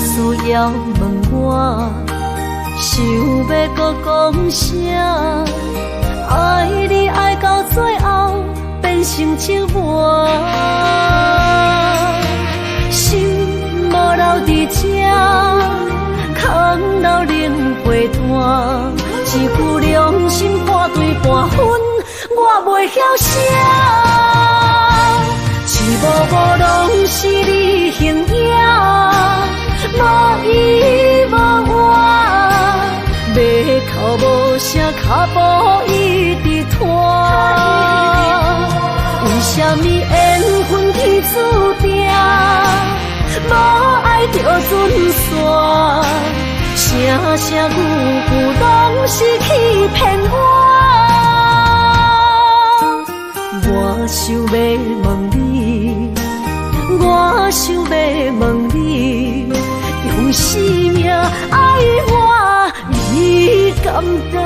需要问我，想要搁讲啥？爱你爱到最后变成寂寞，心无留伫这，空留冷陪伴。一句良心半对半分，我袂晓写。一幕幕拢是你形影，无依无我，马口无声，脚步一直拖。为什么缘分天注定，无爱就准线？声声句句拢是欺骗我。我想要问你，我想要问你，用生命爱我，你敢当？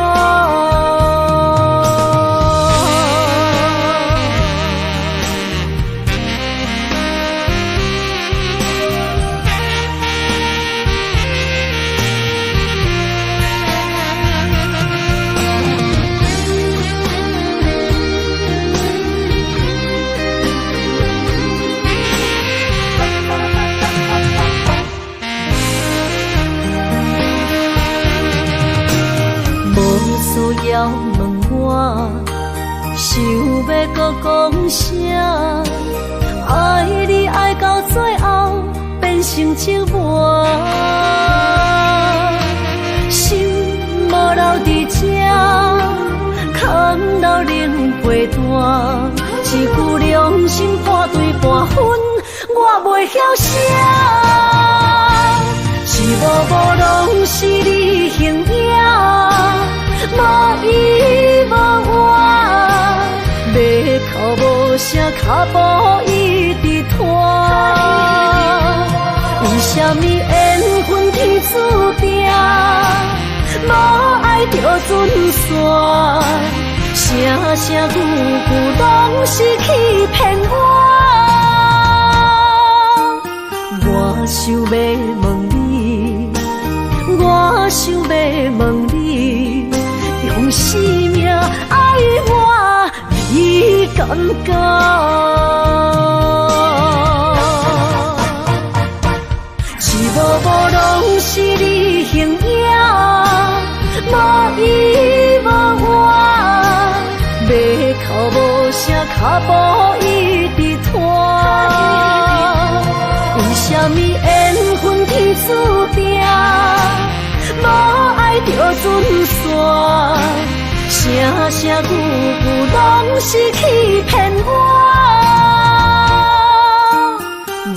需要问我，想要搁讲啥？爱你爱到最后变成寂寞，心无留伫这，空留冷陪伴。一句良心半对半分，我袂晓写。一幕幕拢是你形影，无依无我，马口无声，脚步一直拖。为什么缘分天注定，无爱就准线？声声句句拢是欺骗我。我想要问你，我想要问你，用生命爱我，你敢讲？一幕幕拢是你形影，无依无我，马口无声，脚步一直拖。为什么缘分天注定，无爱就准线？声声句句拢是欺骗我。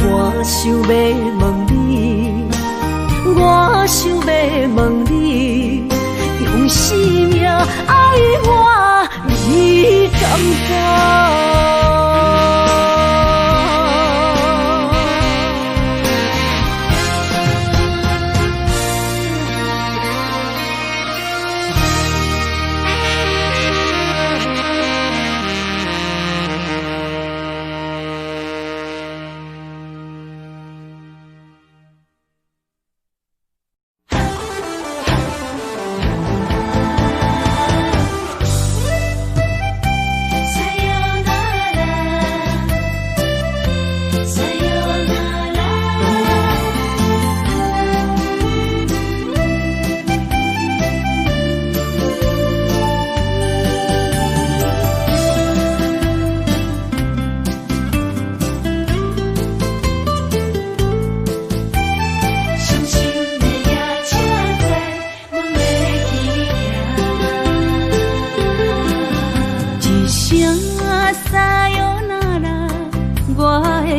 我想要问你，我想要问你，用生命爱我，你敢讲？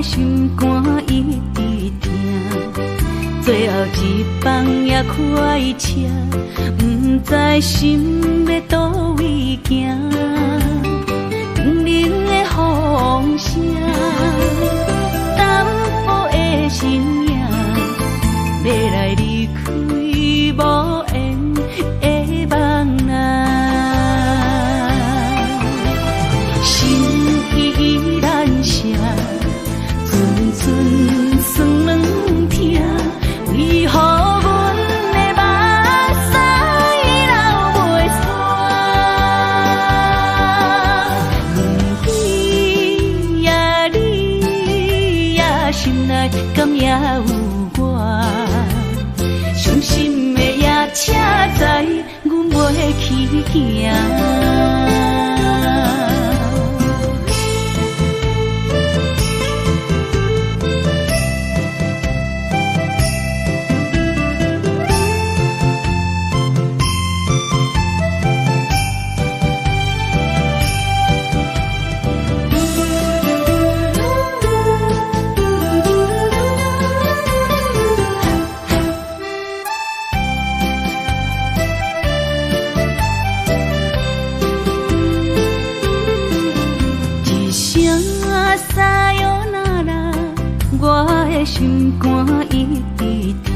心肝一直疼，最后一放也开车，不知心要倒位行。冷冷的风声，淡薄的身影，要来离开无缘的梦啊，心依然舍。寸寸酸软疼，为行。心肝一直疼，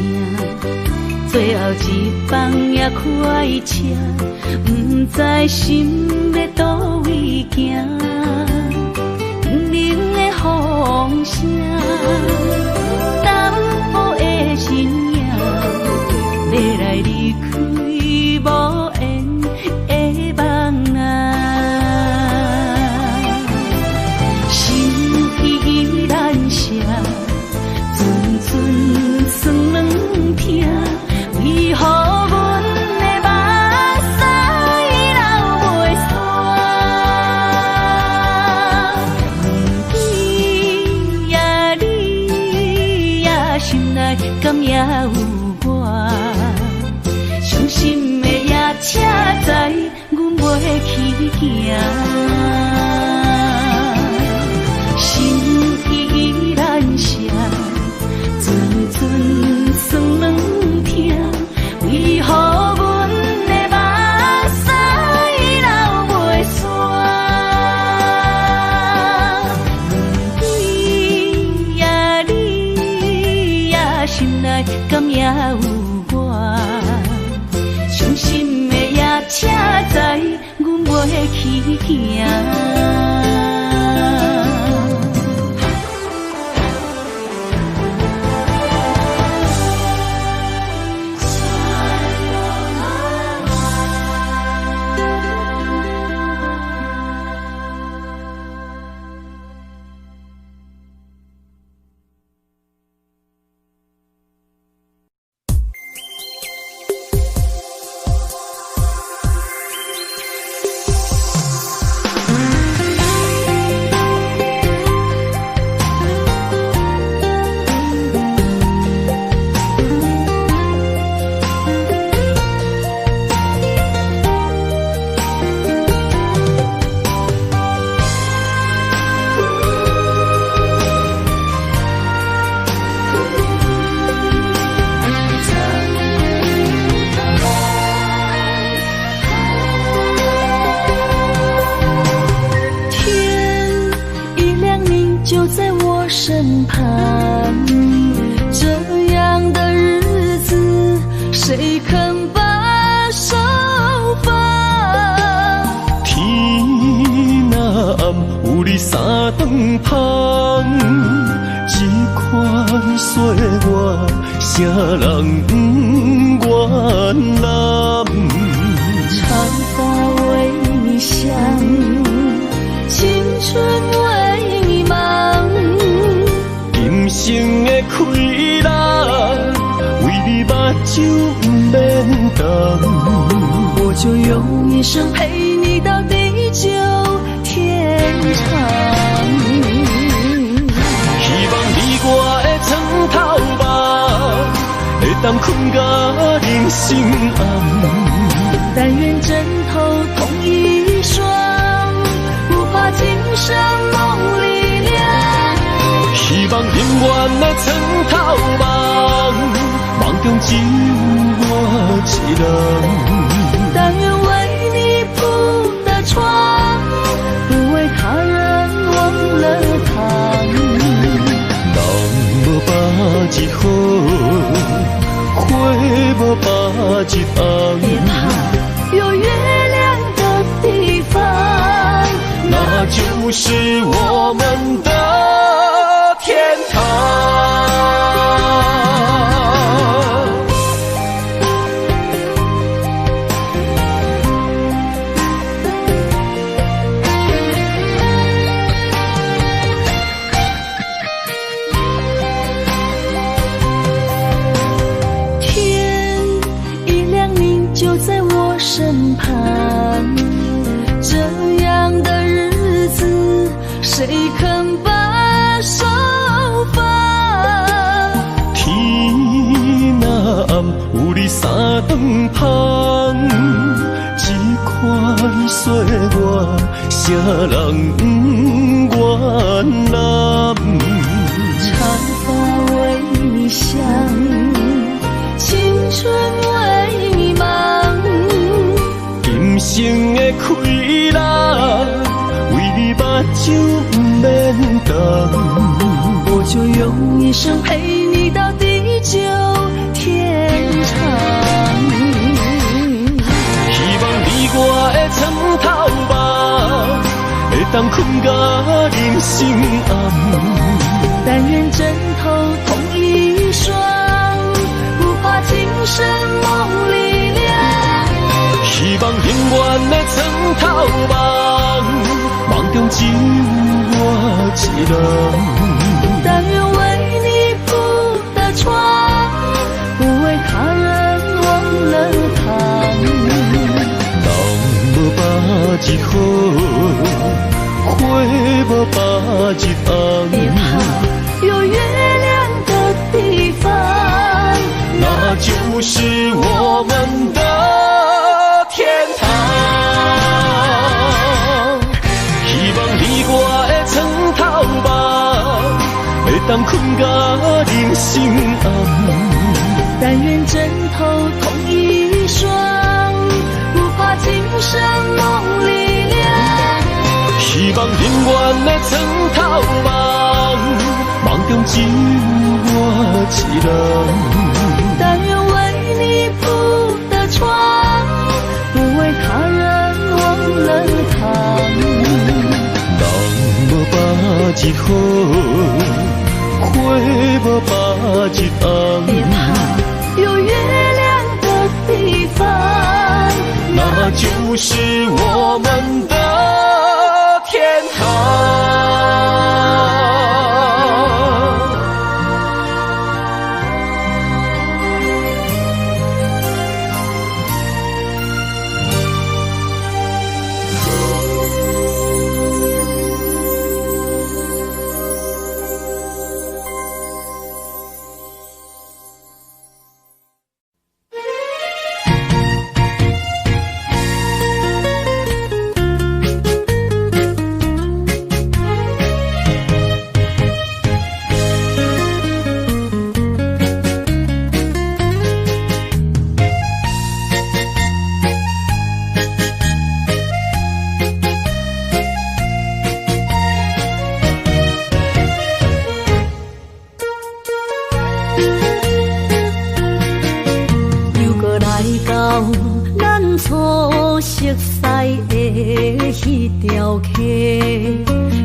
最后一放也开车，不知心要倒位行。冷冷的风声，淡薄的身影，要来离开无缘的梦啊，心依然舍。酸软疼，为何阮的目屎流袂煞？你呀你呀，心内敢也有我？伤心的夜车载，阮袂去行。心依然舍。酸软疼，为何阮的目屎流袂煞？你呀你呀，心内敢也有我？伤心的夜车载，阮袂去行。身旁，这样的日子，谁肯把手放？天若暗，有你三顿香，这款岁月，谁人不愿揽？长发为你香，青春为你忙。今生的快乐，为你目睭不免干。我就用一生陪你到地久天长。希望你我的床头梦，会当困到人生暗。但愿枕头同一双，不怕今生梦里凉。希望永远的床头梦，梦中只有我一人。但愿为你铺的床，不为他人忘了躺。人无把一好，花无把一红。别怕有月亮的地方，那就是我们的天堂。天一亮，你就在我身旁。有你三顿香，这款岁月，啥人不愿揽？长发为你香，青春为你忙，今生的快乐，为你目睭不免干。我就用一生陪你到地久天长。希望你我的床头梦，会当困到人生暗。但愿枕头同一双，不怕今生梦里凉。希望永远的床头梦，梦中只有我一人。但愿为你铺的床，不为他人忘了躺。人无把日好，花无把日红。别怕有月亮的地方，那就是我们的天堂。希望你我的床头梦，会当困到人生暗。但愿枕头同一双，不怕今生梦里凉。希望永远的床头梦，梦中只有我一人。但愿为你铺的床，不为他人忘了躺。人无把日好，花无把日红。别怕有月亮的地方，那就是我们的天堂。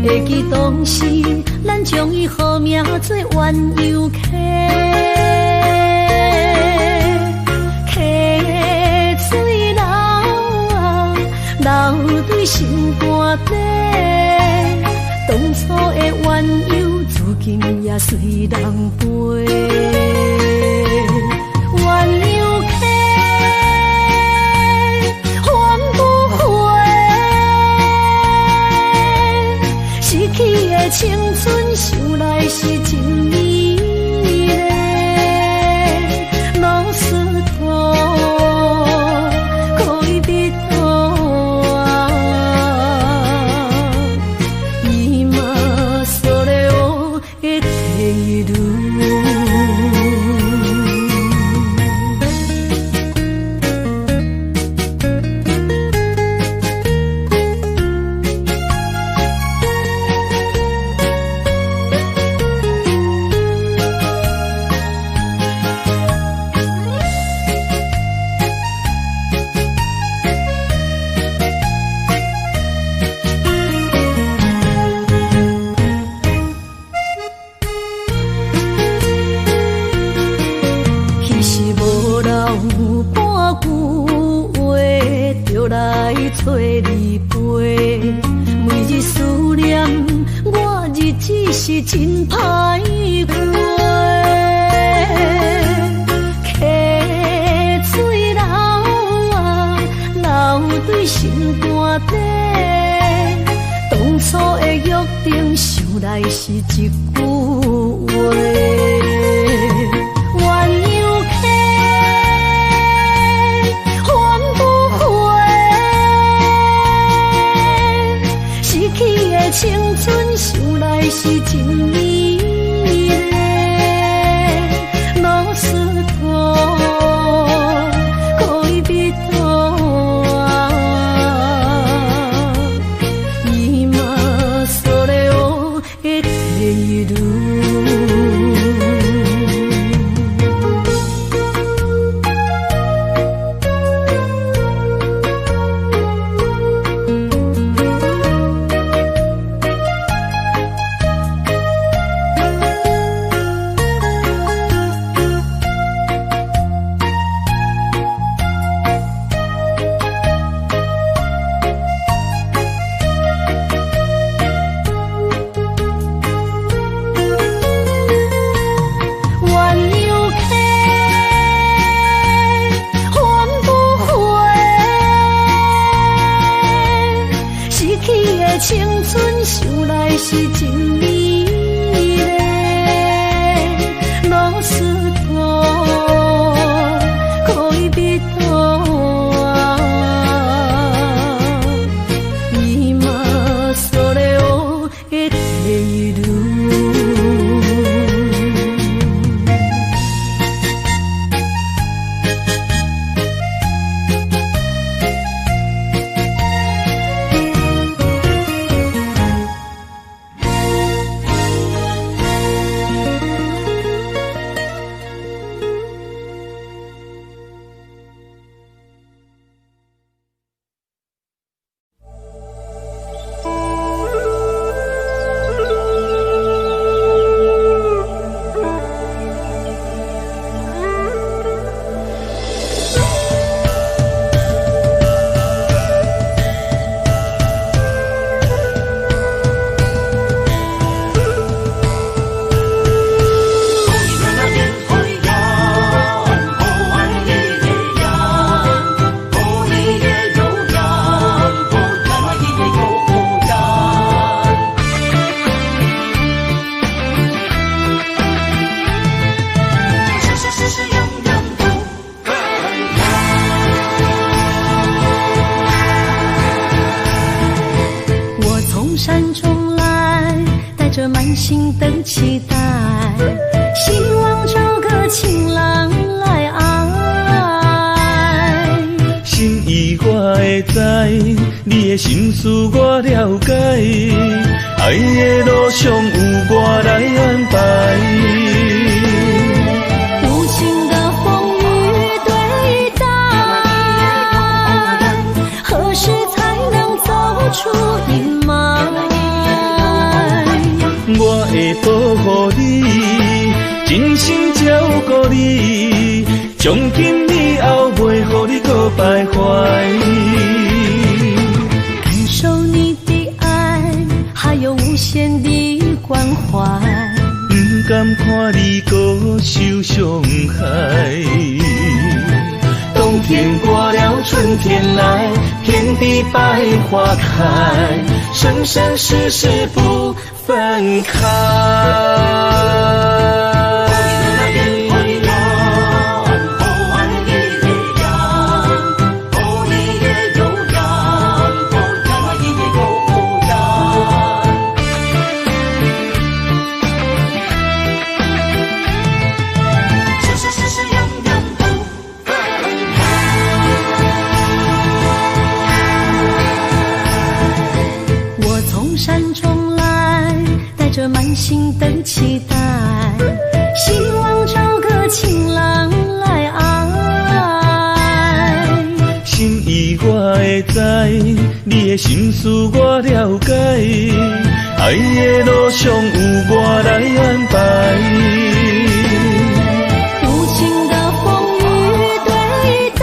会记当时，咱将伊号名做鸳鸯溪，溪水流啊，流对心肝底。当初的鸳鸯，至今也随人陪。鸳鸯溪，换不回。逝去的青春，想来是真美丽。老师徒，可以得到啊，今それを得ている。找你陪，每日思念，我日子是真歹过。溪水流啊，流对心肝底。当初的约定，想来是一句话。鸳鸯溪。是真美丽，老师徒可以比多啊，伊嘛所了的地路。山中来，带着满心的期待，希望找个情郎来爱。心意我会知，你的心思我了解，爱的路上有我来安排。无情的风雨对待，何时才能走出阴霾？我会保护你，真心照顾你，从今以后袂予你搁徘徊。感受你的爱，还有无限的关怀，不甘看你搁受伤害。冬天过了，春天来，天地百花开，生生世世不分开。山中来，带着满心的期待，希望找个情郎来爱。心意我会知，你的心思我了解，爱的路上有我来安排。无情的风雨对待，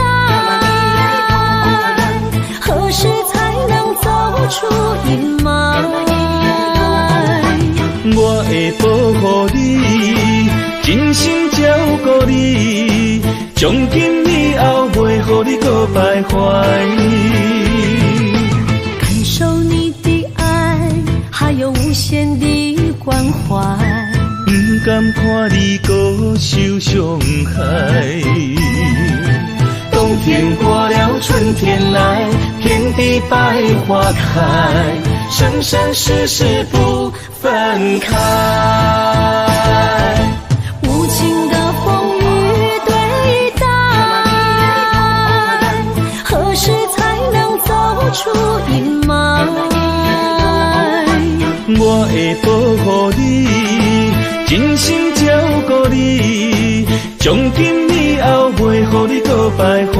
何时才能走出阴霾？我会保护你，真心照顾你，从今以后袂予你搁徘徊。感受你的爱，还有无限的关怀，不甘看你搁受伤害。冬天过了，春天来，天地百花开，生生世世不分开。无情的风雨对待，何时才能走出阴霾？我会保护你，真心照顾你，从今以后袂予你搁徘徊。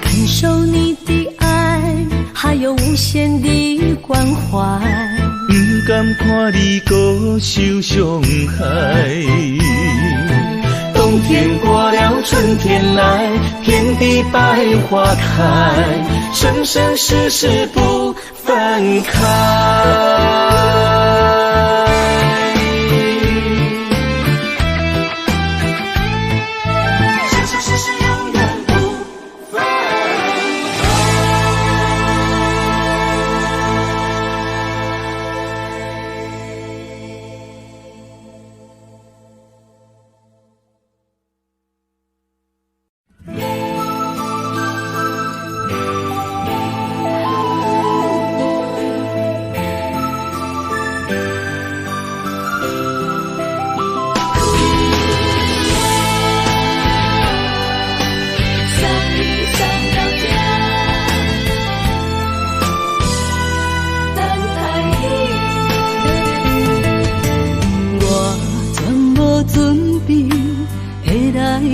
感受你的爱，还有无限的关怀，不甘看你搁受伤害。冬天过了，春天来，天地百花开，生生世世不分开。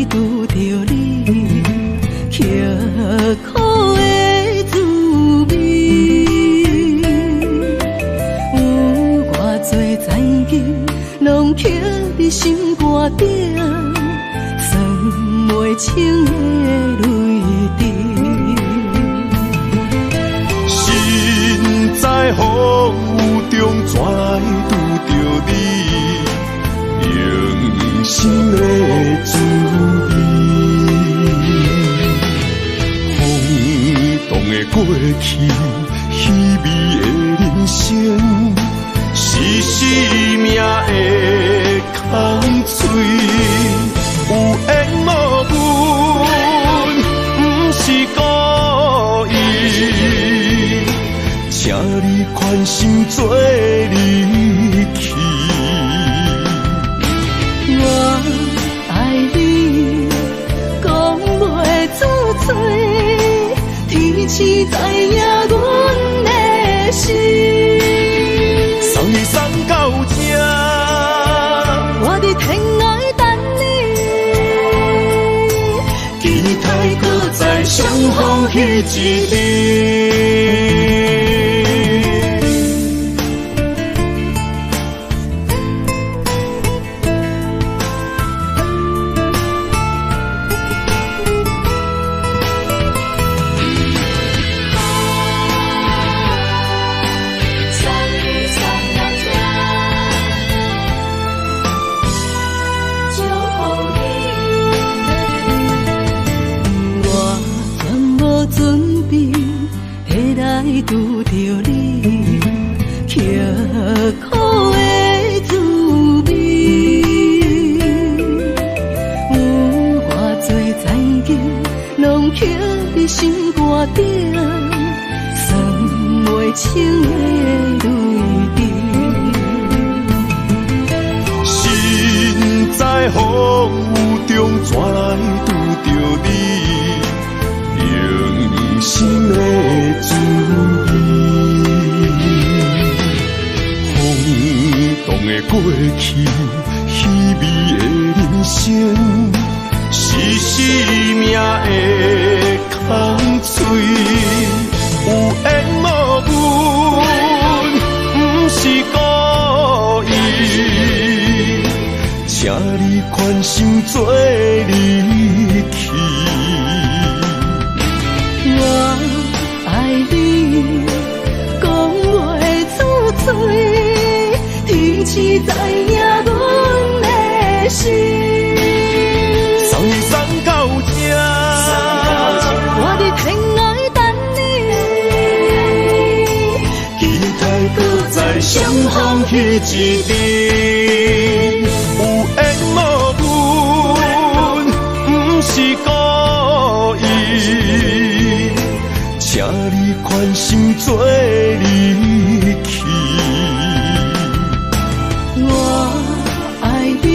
拄着你，刻苦的滋味。有偌多残景，拢刻伫心肝顶，算袂清的泪滴。心在风雨中，怎来拄着你？用心的滋味，风动的过去，稀微的人生，是生命的空嘴，有缘无分，不是故意，请你宽心做离去。我爱你，讲袂出嘴，天气知影阮的心。送你送到这，我伫天涯等你，期待搁再相逢迄一日。拄着你，刻苦的滋味。有偌多残景，拢刻伫心肝顶，算袂清的泪滴。心在风雨中，怎来拄着你？用心的滋味，风动的过去，稀微的人生，是生命的空嘴，有缘无分，不是故意，请你宽心做离去。我爱你，讲袂出嘴，天气知影阮的心。送你送到这，我伫天涯等你，期待搁再相逢迄一日。有缘无分，不是故意，请你宽心做离去。我爱你，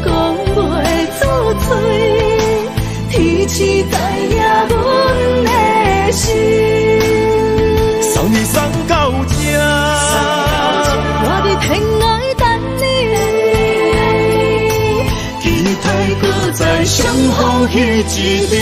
讲袂出嘴，天气知影阮的心。送你送到这，我伫天涯等你，期待搁再相逢迄一日。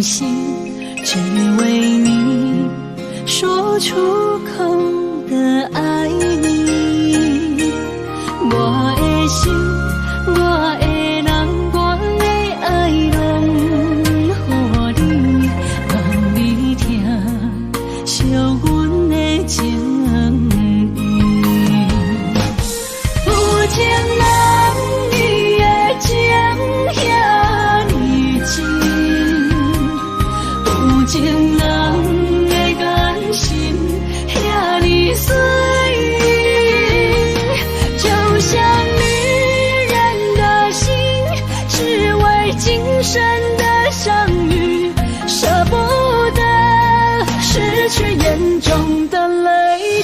心，只为你说出口的爱你。我的心，我的人，我的爱拢予你，望你听惜阮的情意。有情人你的情遐尼深，有情人的感情遐尼水，就像女人的心，只为今生的相遇，舍不得失去眼中的泪滴。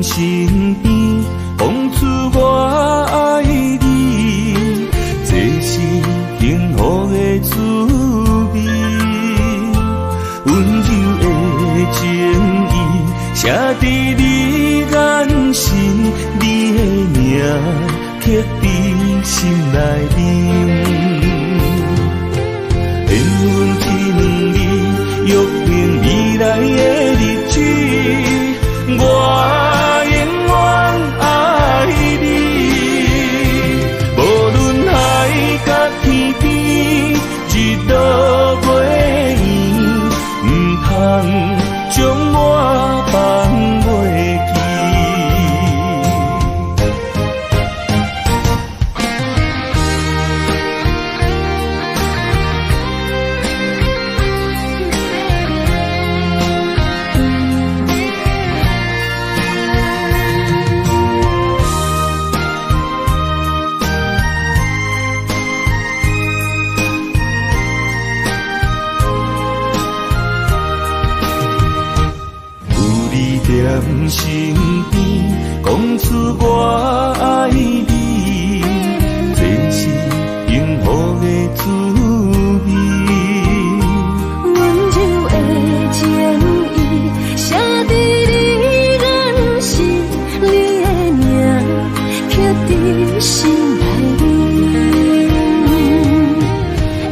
身边，讲出我爱你，这是幸福的滋味。温柔的情意，写伫你眼神，你的名刻伫心内面。缘分一两字，约定未来的日子，我永远爱你。无论海角天边，一道月圆，唔通将我放袂记。在身边，讲出我爱你，这是幸福的滋味。温柔的情意，写伫你眼神，你的名刻伫心内面。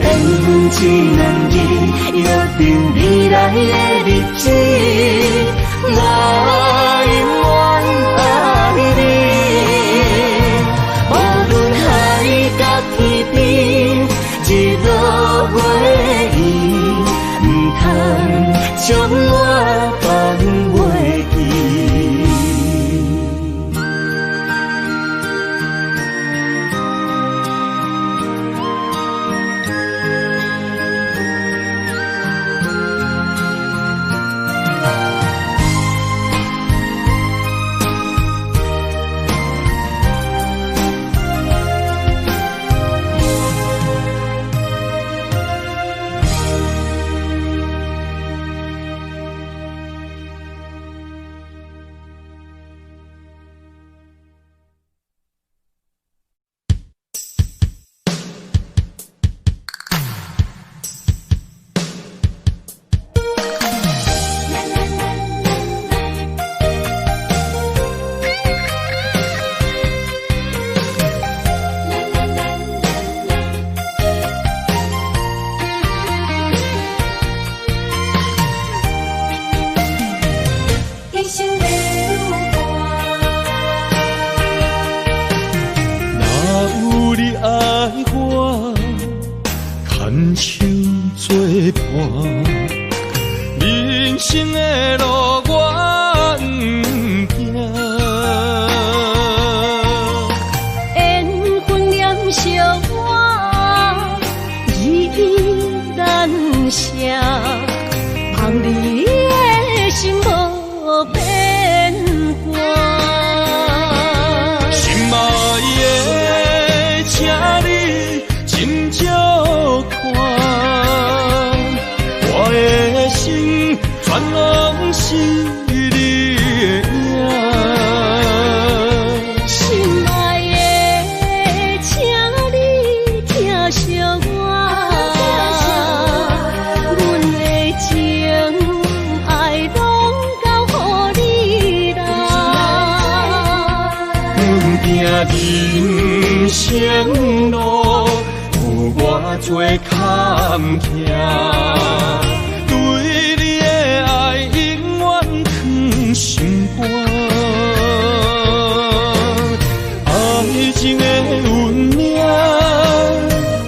缘分一两字，约定未来的日子。我永远爱你，无论海角天边，一道月圆，唔通将我放袂记。人生的路我不行，缘分念相我依然写，望你的心无变卦。心爱的，请你斟酌看，我的心全拢是你的影。心爱的，请你疼惜我，阮的情爱拢交予你啦。行人生路有偌多坎坷，对你的爱永远藏心肝。爱情的运命，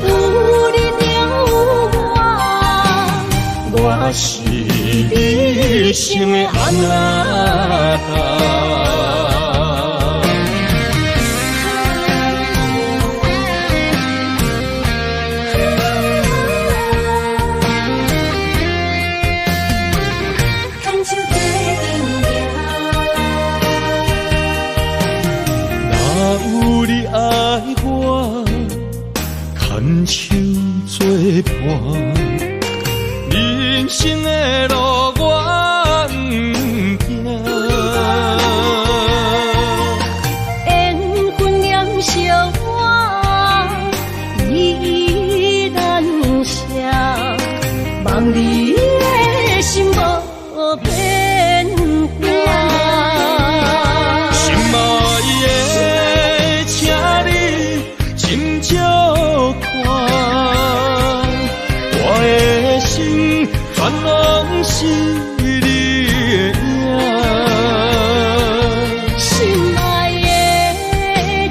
有你有我，我是你生的安那达。有你爱我，牵手作伴，人生的路我不行。缘分念相我依然写，望你的是你的影。心爱的，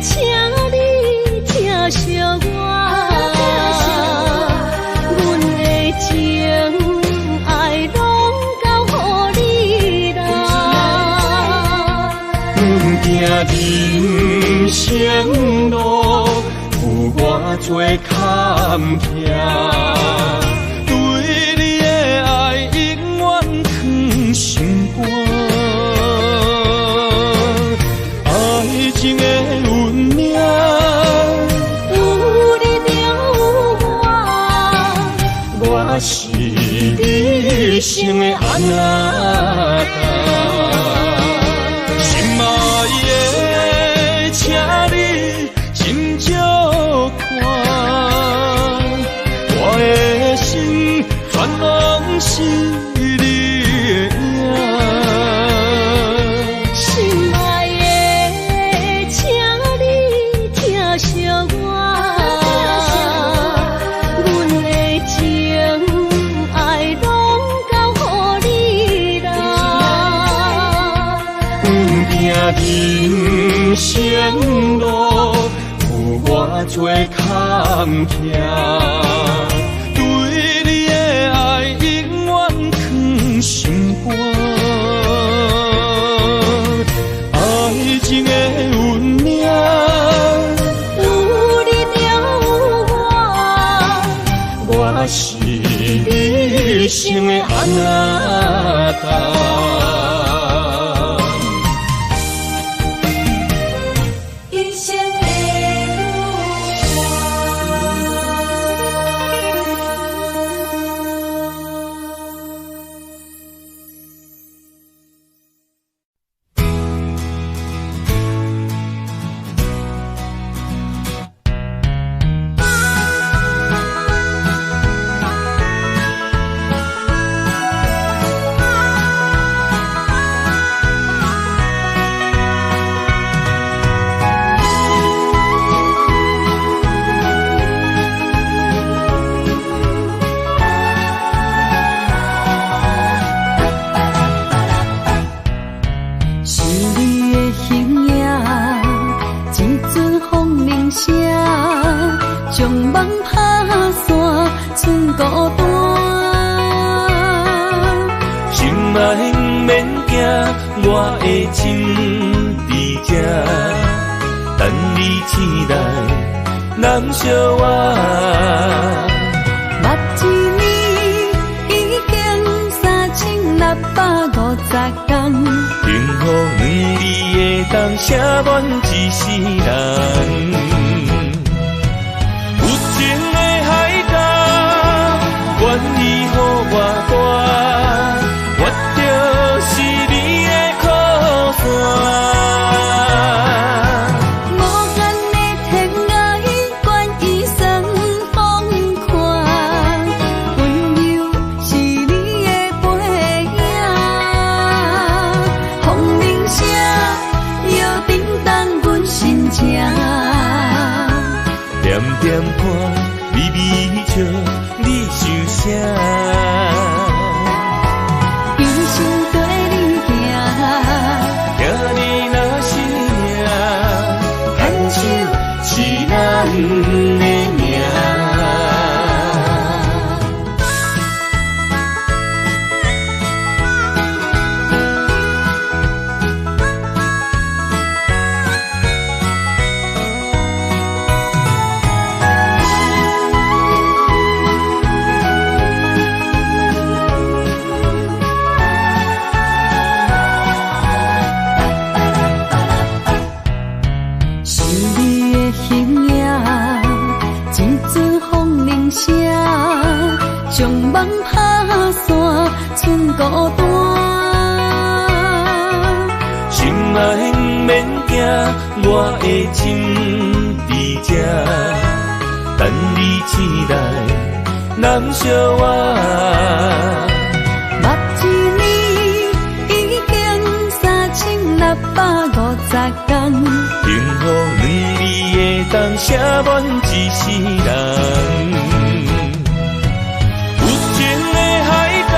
请你疼惜我，阮的情爱拢交予你啦。行人生路有偌多坎坷，对你的爱永远藏心肝。爱情的运命，有你就有我是你生的安那达。心爱的，请你斟酌看，我的心全拢是你的影。心爱的，请你疼惜我，阮的情爱拢交予你啦。行人生路有偌多坎坷，对你的爱永远藏心肝。爱情的运命，有你就有我是你生的安那达。一生的将梦打散，剩孤单。心爱不免惊，我的心伫这，等你醒来，难相我。目一年已经3650天，幸福两字的当写满一世人。有情的海角，愿意予我跋，我就是你的靠山。无间的天涯，愿意算风看，温柔是你的背影，风铃声摇叮当阮心情。点点看，微微笑，你想啥？一生跟你行，听你若是命，牵手是咱的命。将梦打散，剩孤单。心爱不免惊，我的心伫这，等你醒来，难相我。目一年已经3650天，幸福两字的当写满一世人。有情的海角，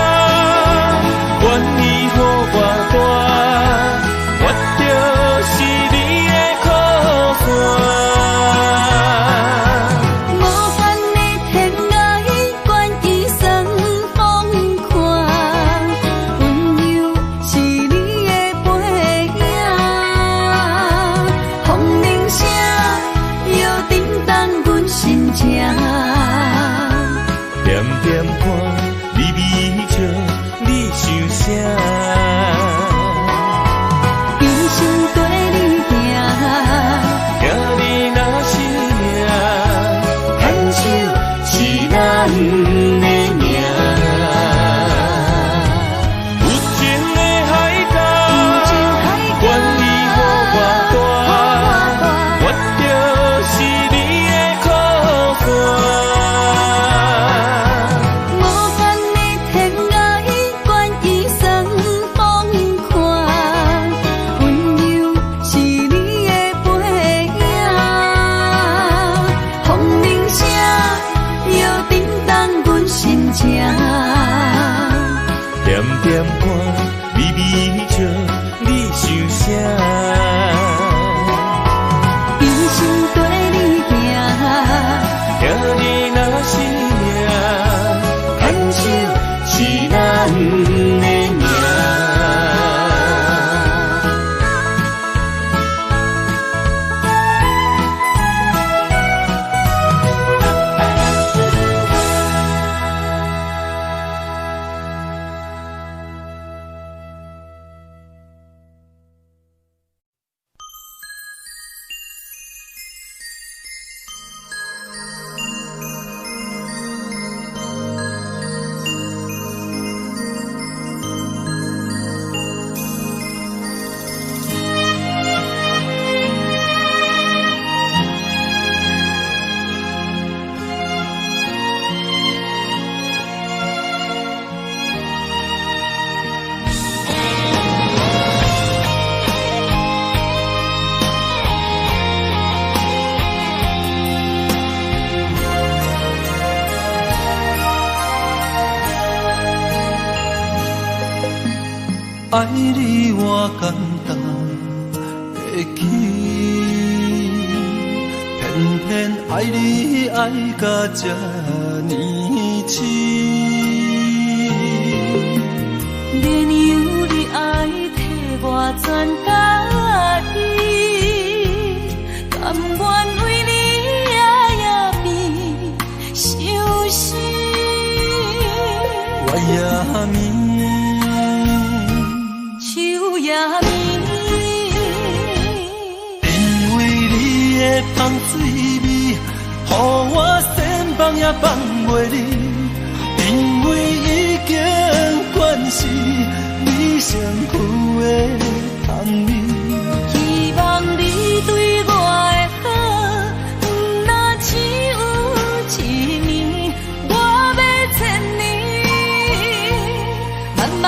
点看，微微笑，你想啥？一生跟你行，听你若是命，牵手是咱的命。爱你我简单会起，偏偏爱你爱到这呢痴。连由你爱替我全家己，甘愿为你夜眠伤心。我也眠。因为你的香水味，予我先放也放袂离。因为已经惯是你身躯的香味，希望你对我的好，不那只有一年，我要千年，慢慢。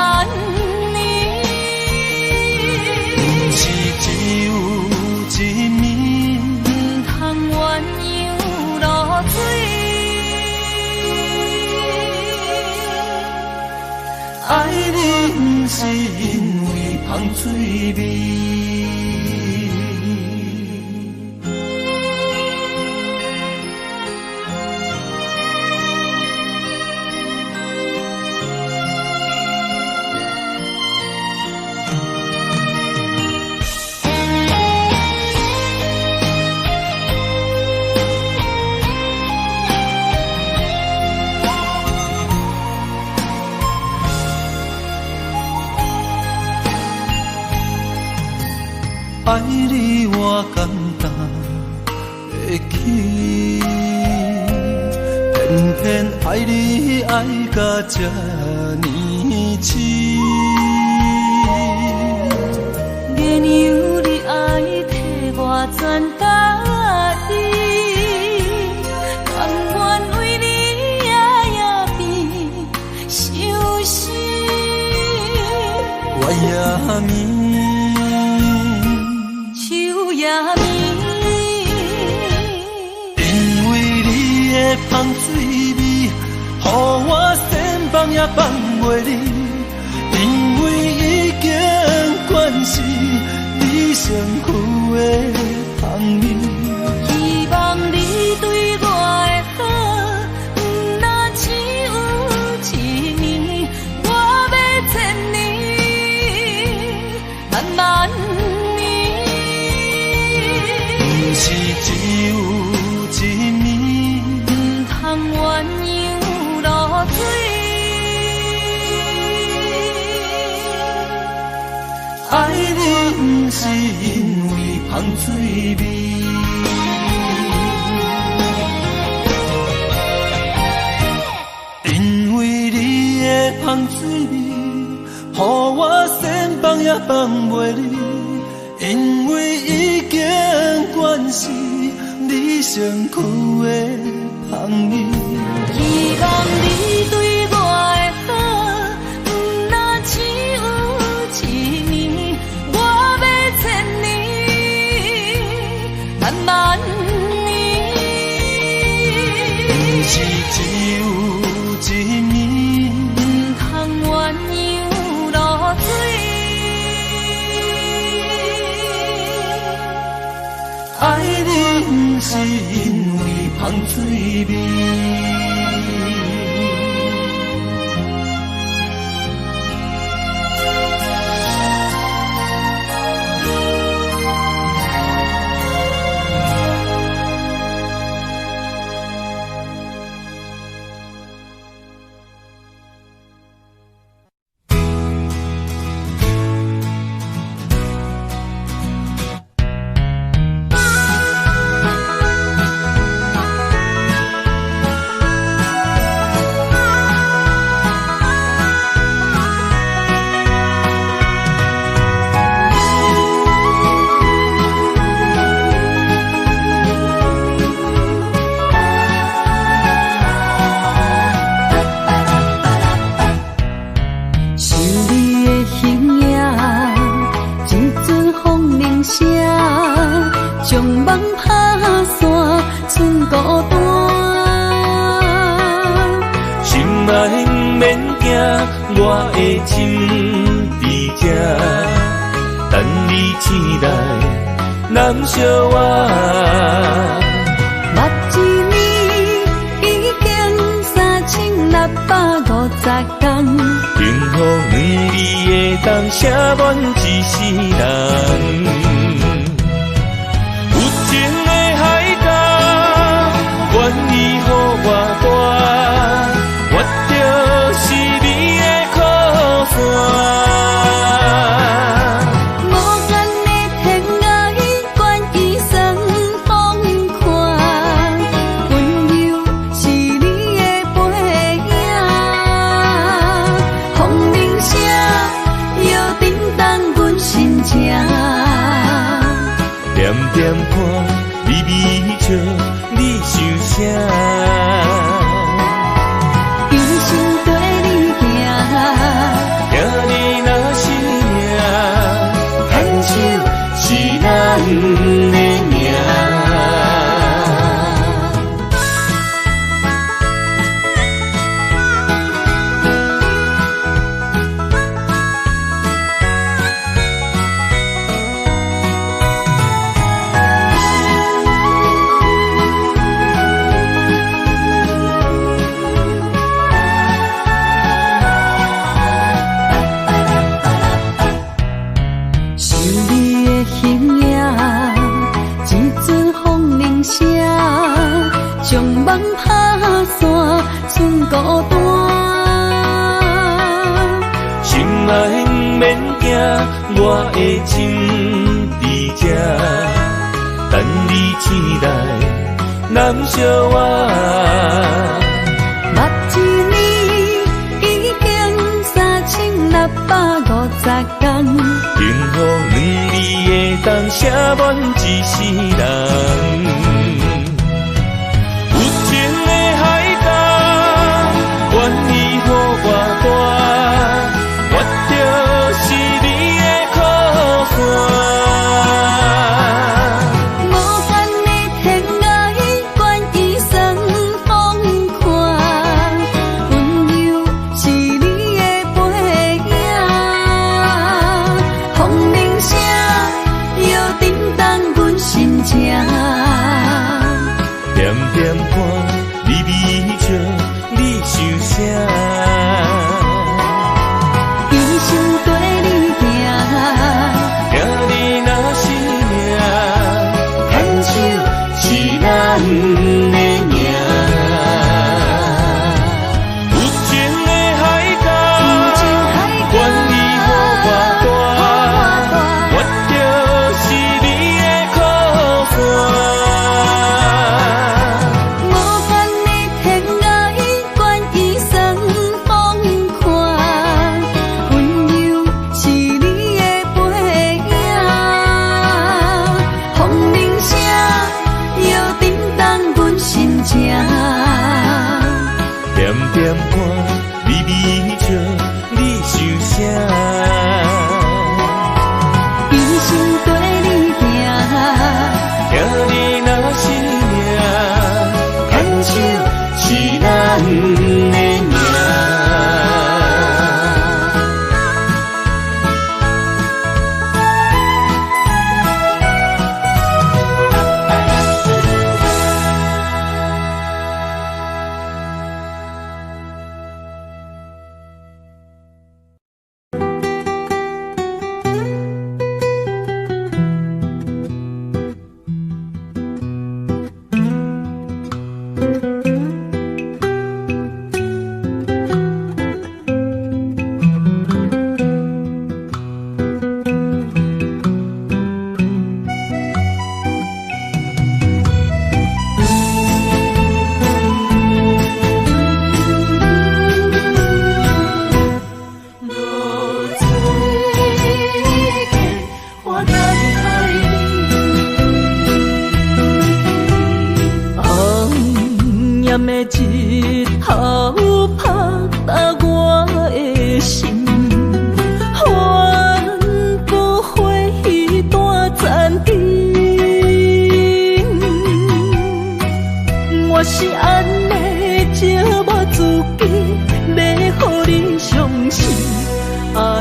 爱你不是因为香水味。爱你我简单会起，偏偏爱你爱到这呢痴。连由你爱替我全家己，甘愿为你夜眠伤心。我也眠。因为你的香水味，予我先放也放袂离。因为已经惯是你身躯的香味，希望你对我的好，不那只有一年，我要千年，慢慢。是只有一年，不通鸳鸯落水。爱你不是因为香水味，因为你的香水味，予我先放也放袂离。因为已经惯是你身躯的香味，希望你对我的好，不那只有一年，我要千年，慢慢年。不是只有一年，不通鸳鸯爱你，不是因为香水味。我的心伫这，等你醒来，难相我。目一年已经3650天，幸福两字的当写满一世人。有情的海角，愿意予我带，我就是你的靠山。点点看，微微笑，你想啥？用心跟你行，行你若是命，牵手是咱的命。将梦打散，剩孤单。心爱不免惊，我的心伫这，等你醒来，难相我。目一年已经3650天，幸福两字的当写满一世人。愿意予我带，我就是你的靠山。无限的天涯，愿意送风看，温柔是你的背影，风铃声摇震动阮心情。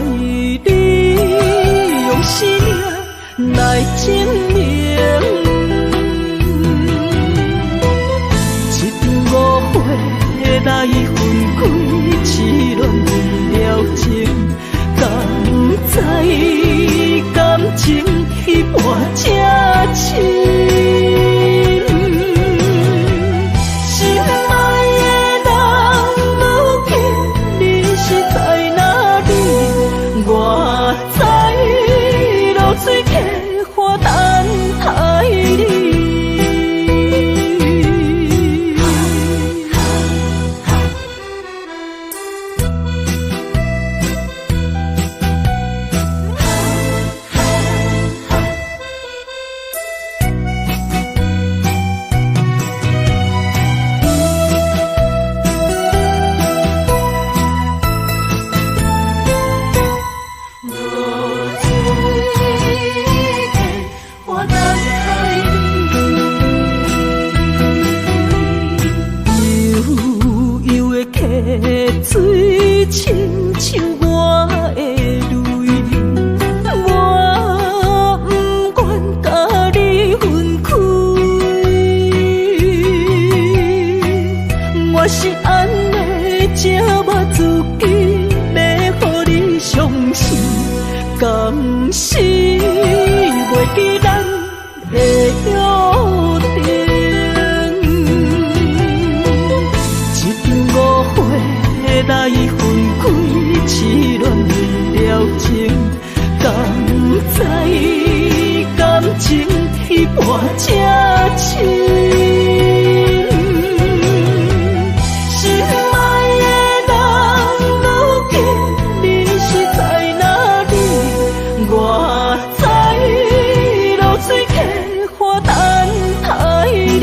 你，用生命来证明。一场误会来分开，痴恋为了情，敢知感情一半才深。水客花等待你。水亲像我的泪，我不愿甲你分开。我是安尼这么自己，要予你相信，甘是袂记咱的约定。来分开，痴恋为了情，敢知感情一半才深。心爱的人，如今你是在哪里？我在流水客花等待你。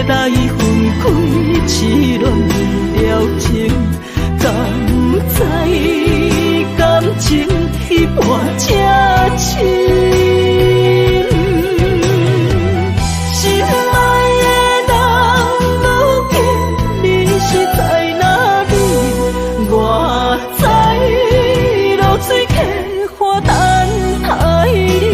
来分开，痴恋为了情，敢知感情一半才深。心爱的人，如今你是在哪里？我在流水客花等待你。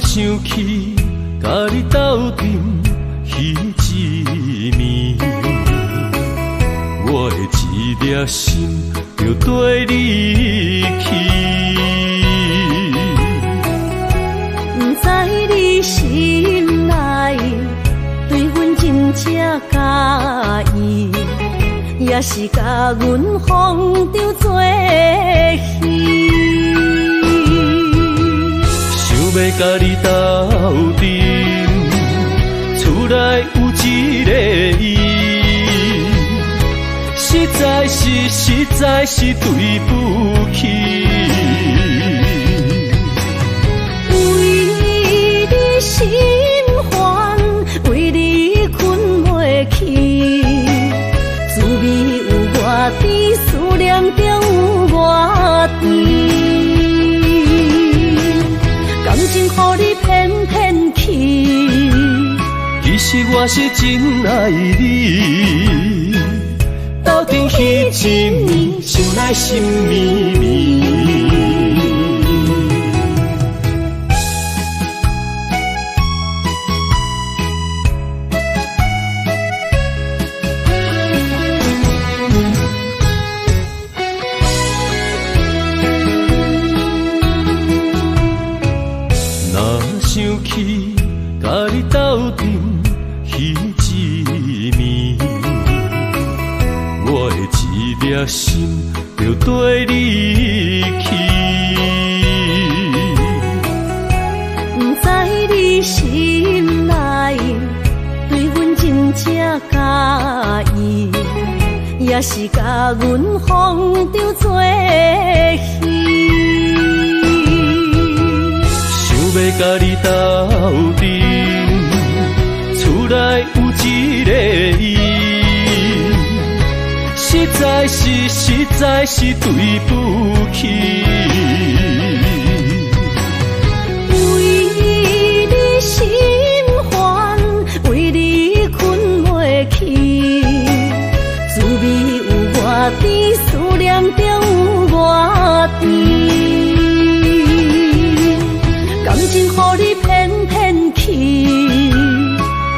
想起甲你斗阵彼一暝，我的一粒心就跟你去。不知你心内对阮真正介意，也是甲阮放着做戏。要甲你斗阵，厝内有一个伊，实在是对不起。为你心烦，为你困袂去，滋味有外甜，思念中有外甜。我是真爱你，斗阵彼一暝，想来心绵绵。想起甲你斗阵彼一暝，我的一粒心就跟你去。不知你心内对阮真正介意，也是甲阮放着做戏。要甲你斗阵，厝内有一个伊，实在是对不起。为你心烦，为你困袂去，滋味有偌甜，思念就有偌甜。感情予你骗骗去，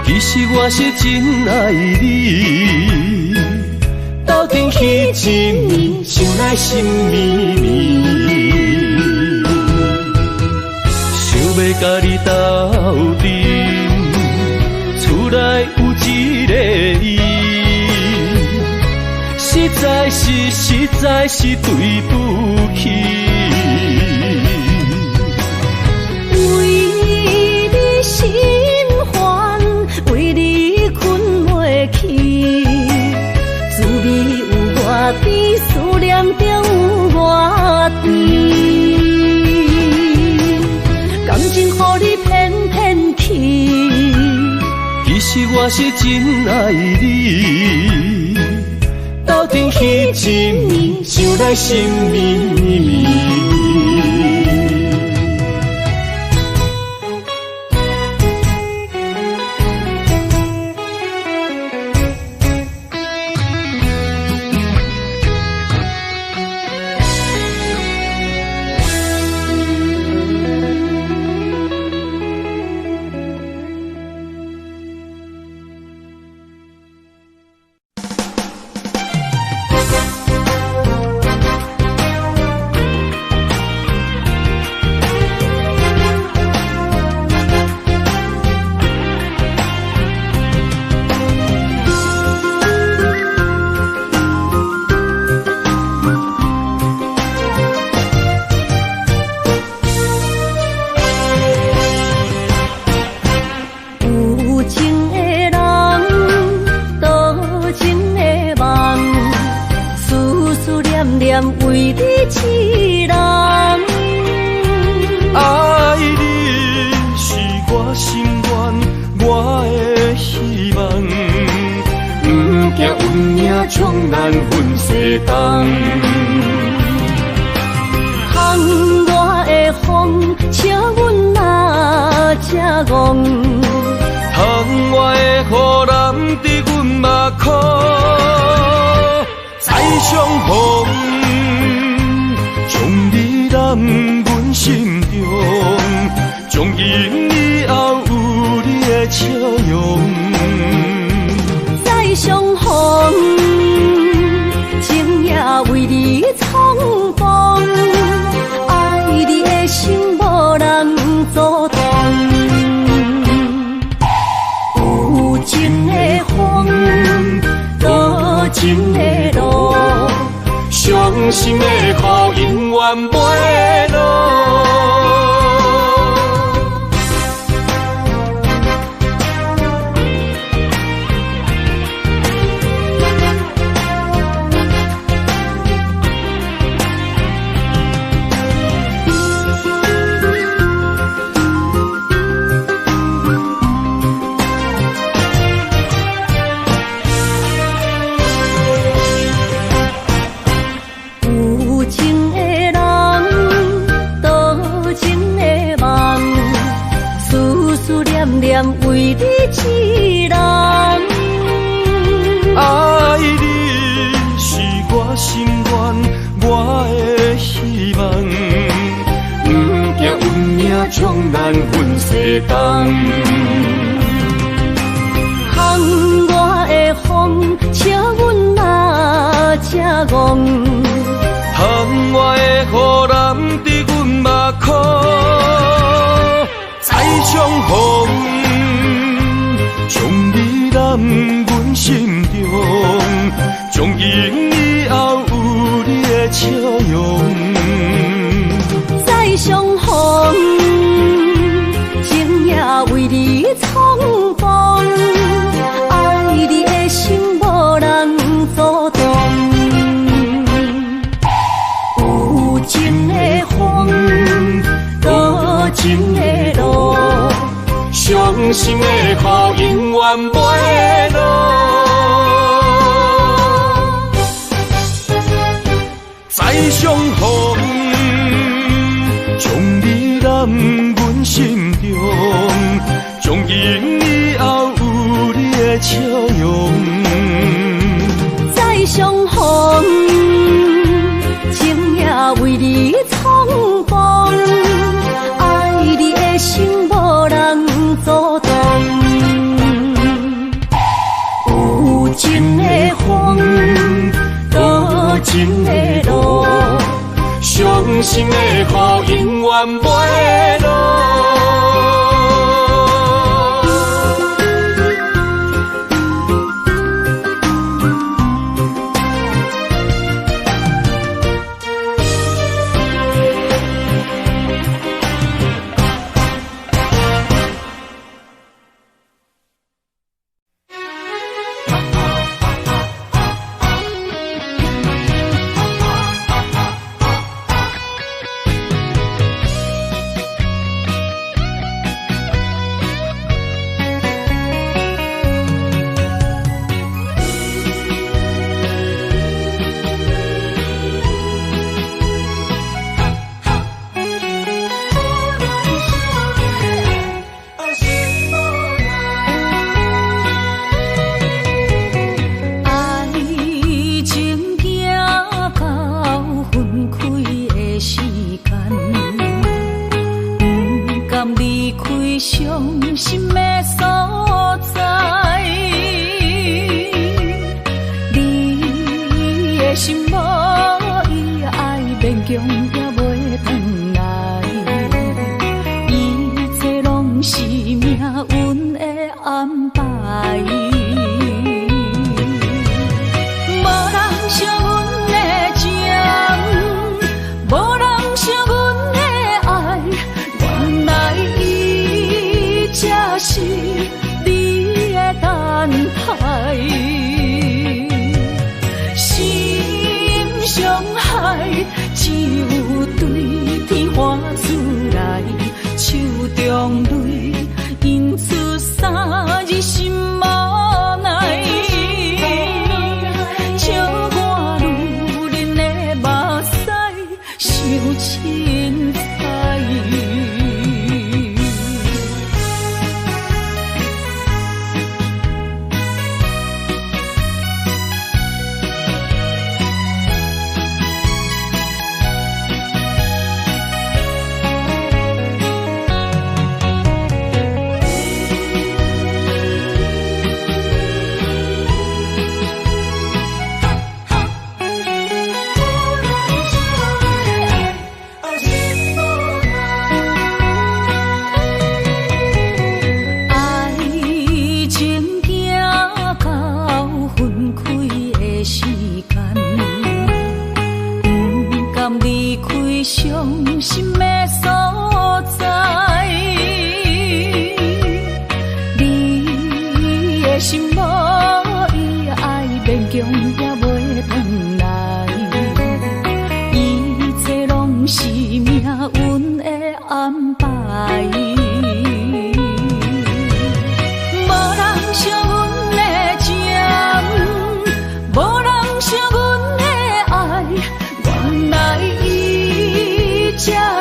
其实我是真爱你，斗阵彼一暝，想来心绵绵。想要甲你斗阵，厝内有一个伊，实在是对不起。心烦，为你困袂去，滋味有偌甜，思念就有偌甜。感情予你骗骗去，其实我是真爱你，斗阵彼一暝，想来心绵绵。为你痴人，爱你是我心愿，我的希望，不惊运命冲咱分世东。窗外的风，笑阮哪这戆。窗外的雨淋伫阮目眶，再相逢。将你揽阮心中，从今以后有你的笑容。再相逢，情也为你冲动，爱你的心无人阻挡。有情的风，多情的路。伤心的雨永远袂落。有情的人。阮西东。巷外的风，笑阮哪只戆？巷外的雨淋伫阮目眶，再相逢，将你揽阮心中，从今以后有你的笑容。再相逢，情也为你冲动，爱你的心无人阻挡。有情的风，多情的路，伤心的雨永远袂落。再相逢，将你揽阮心中，从今以后有你的笑容。再相逢，情也为你冲动，爱你的心无人阻挡。有情的风，多情的路，伤心的雨永远袂落。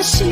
是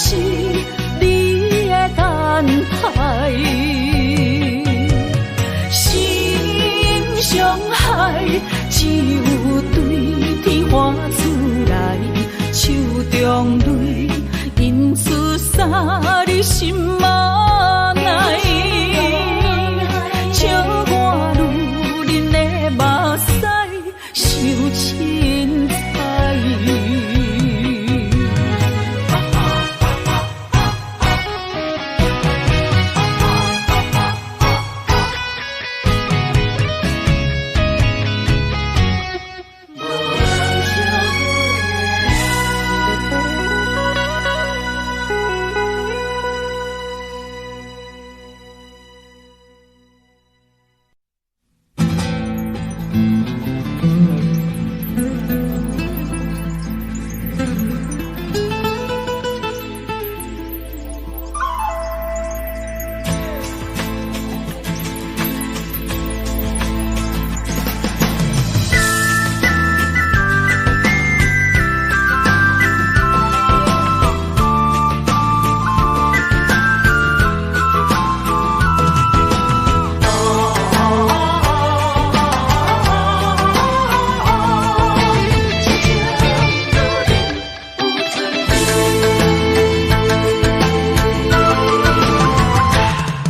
是你的等待，心伤害只有对天花出来，手中泪因此洒你心嘛奈，笑我女人的目屎受凊彩。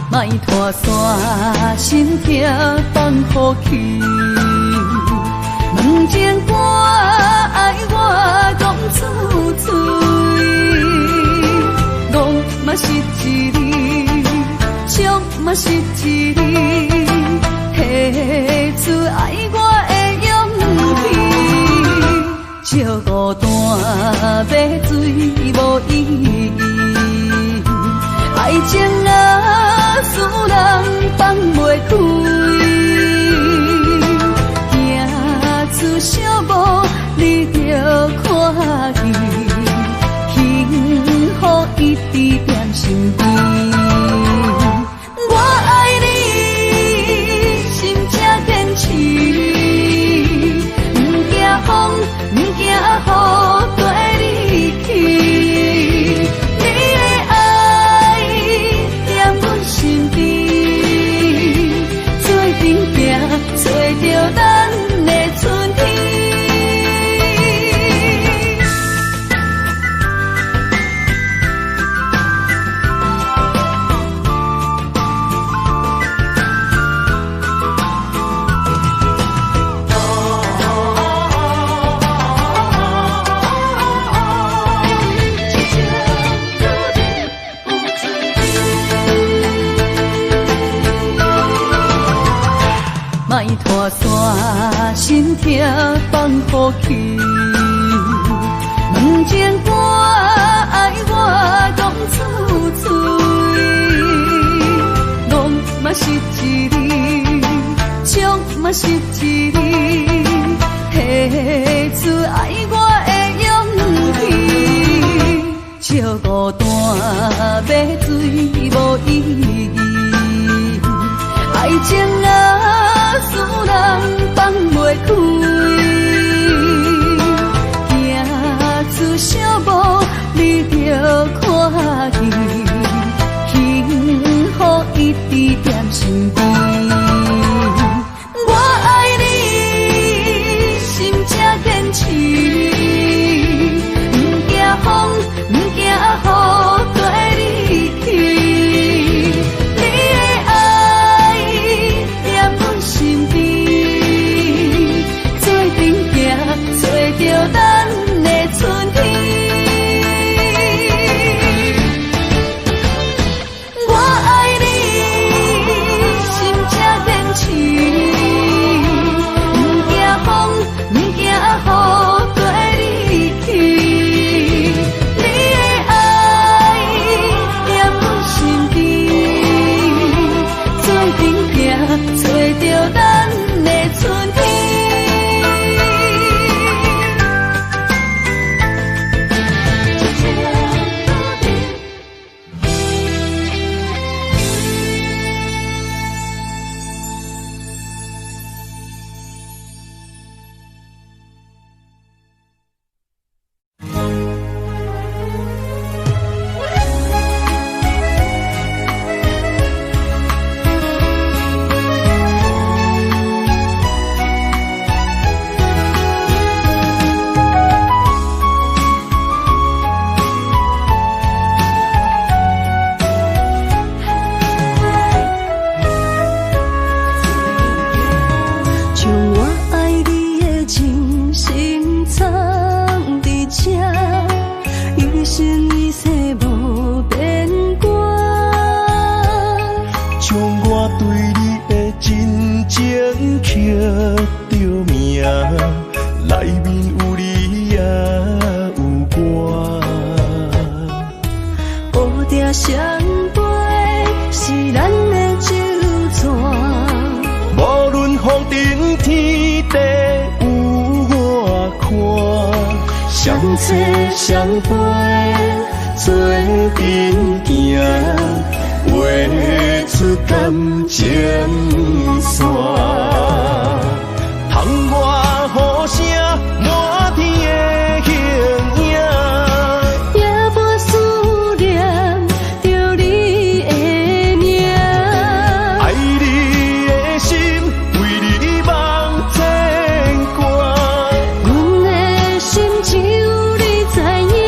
莫拖山心痛放乎去，问情歌爱我讲出嘴，戆嘛是一字，伤嘛是一字，提出爱我的勇气，照孤单要水无意义，爱情啊使人放袂开，行出小步你着看见，幸福一直踮身边。我爱你，心正坚持，不惊风，不惊雨跟你去。找着咱的春天。莫拖山心痛放乎去，问情歌爱我讲出嘴，戆嘛是一字，伤嘛是一字，提出爱我的勇气，照孤单要水无意义，爱情啊使人放袂开，行出小步你着看见，幸福一直踮身边。我爱你，心正坚持，不惊风，不惊雨跟你去。找着咱的春天，我爱你，心将我对你的真情刻着名，内面有你也有我。乌蝶双飞是咱的酒泉，无论风尘天地有我看，相扯相陪做阵行，画出感情线。窗外雨声满天的形影，也无思念着你的名。爱你的心为你梦牵挂，阮的心只有你知影，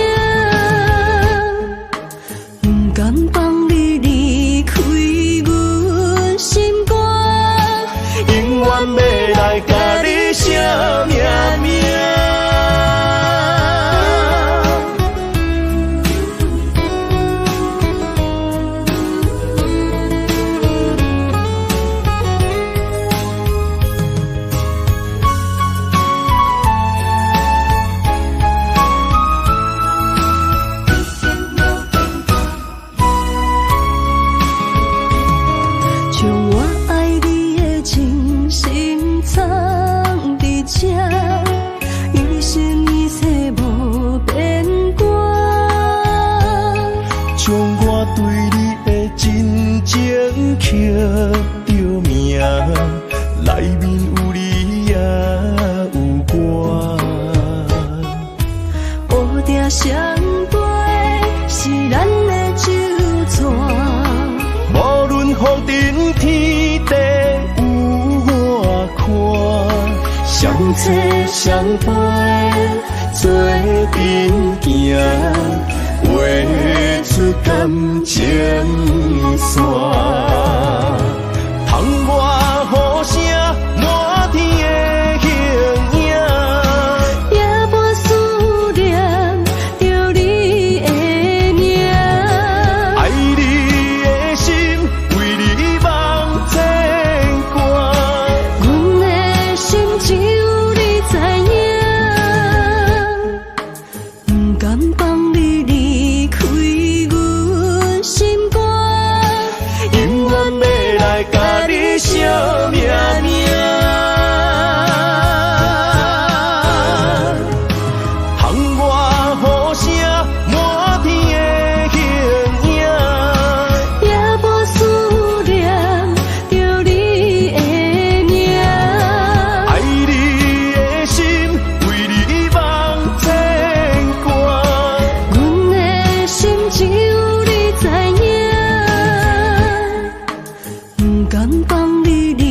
不甘放你离开阮心肝，永远要来甲你写命名。将我爱你的真心藏伫这，一生一世无变卦。将我对你的真情刻着名，内面有你也有我。乌蝶双飞是咱的酒泉，无论风尘天地有我看，相扯相陪做阵行，画出感情线。窗外雨声满天的形影，也无思念着你的名。爱你的心为你梦牵挂，阮的心只有你知影，不甘放你离开阮心肝，永远要来甲你写命名。窗外雨声满天的形影，也无思念着你的名。爱你的心为你梦牵挂，阮的心只有你知影，不甘放你离